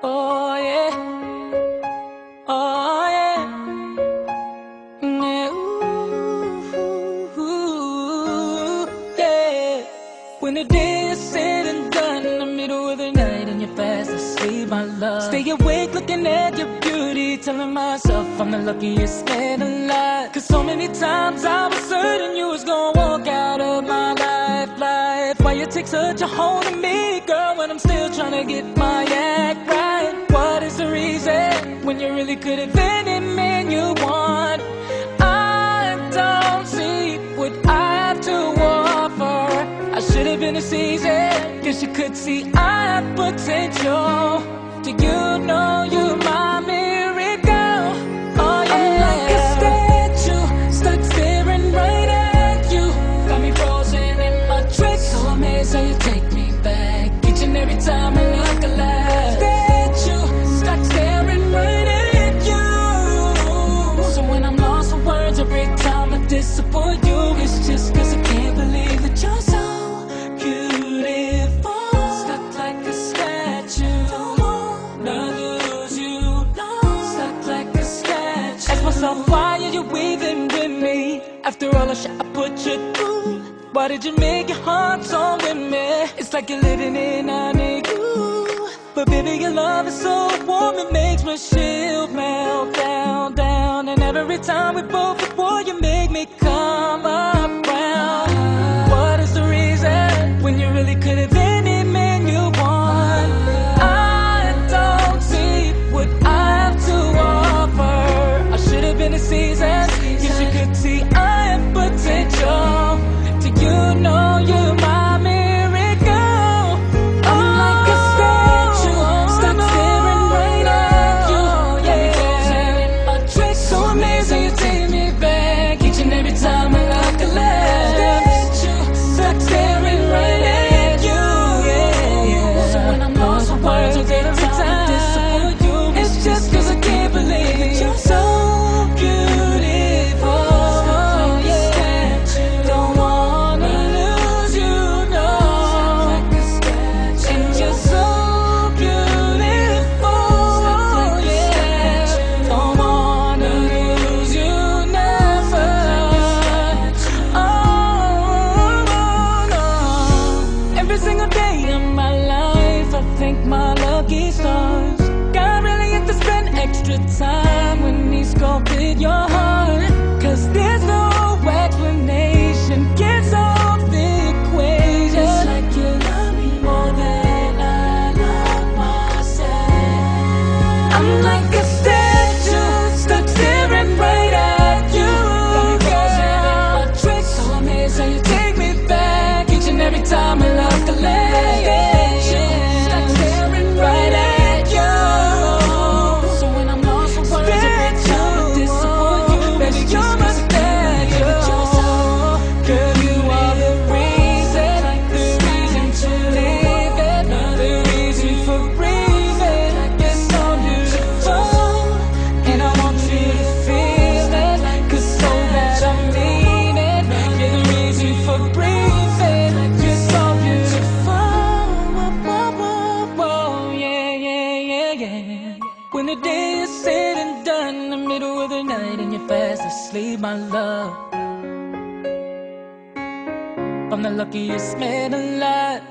Oh yeah, oh yeah, yeah, ooh, yeah. When the day is said and done, in the middle of the night and you're fast asleep, my love, stay awake looking at your beauty, telling myself I'm the luckiest man alive. Cause so many times I was certain you was gonna walk out of my life. Why you take such a hold of me, girl, when I'm still trying to get my act right? What is the reason when you really could have been any man you want? I don't see what I have to offer. I should have been a season, guess you could see I have potential. Do you know you're my miracle? Oh yeah, I'm like a statue, stuck staring right at you. Got me frozen in my tracks, so amazed how you take me back each and every time I look alive. Statue, stuck staring right at you. So when I'm lost for words every time I disappoint you, it's just cause I can't believe that you're so beautiful. Stuck like a statue, don't wanna lose you, no. Stuck like a statue. Ask myself, why are you weaving with me? After all the shit I put you through, why did you make your heart so with me? It's like you're living in a you. But baby, your love is so warm, it makes my shield melt down. And every time we both before you make me come around. What is the reason when you really could have been any man you want? I don't see what I have to offer. I should have been a season, guess you could see I have potential. Do you know you're my miracle? I'm like a statue, stuck staring right at you. Got me frozen in my tracks, so amazed how you take me back each and every time I look alive. Statue, stuck staring right at you. Yeah. So when I'm lost for words every time I disappoint you, it's just cause I can't believe that you're so beautiful. Don't wanna lose you, no. And you're so beautiful, yeah. Don't wanna lose you, never. Oh no. Every single day of my life I thank my lucky stars. God really had to spend extra time when he sculpted your heart. Cause there's no explanation, can't solve the equation. It's like you love me more than I love myself. I'm like a statue, stuck staring right at you. Got me frozen in my tracks, so amazed how you take me back each and every time I look alive. Stuck staring right at you. So when I'm lost for words every time I disappoint you, baby, you're my statue. Girl, you are the reason to live it, the reason for breathing. You're so beautiful, and I want you to feel it, cause so bad I mean it. You're the reason for breathing. You're so beautiful. Whoa, yeah. When the day is said and done, in the middle of the night and you're fast asleep, my love, I'm the luckiest man alive.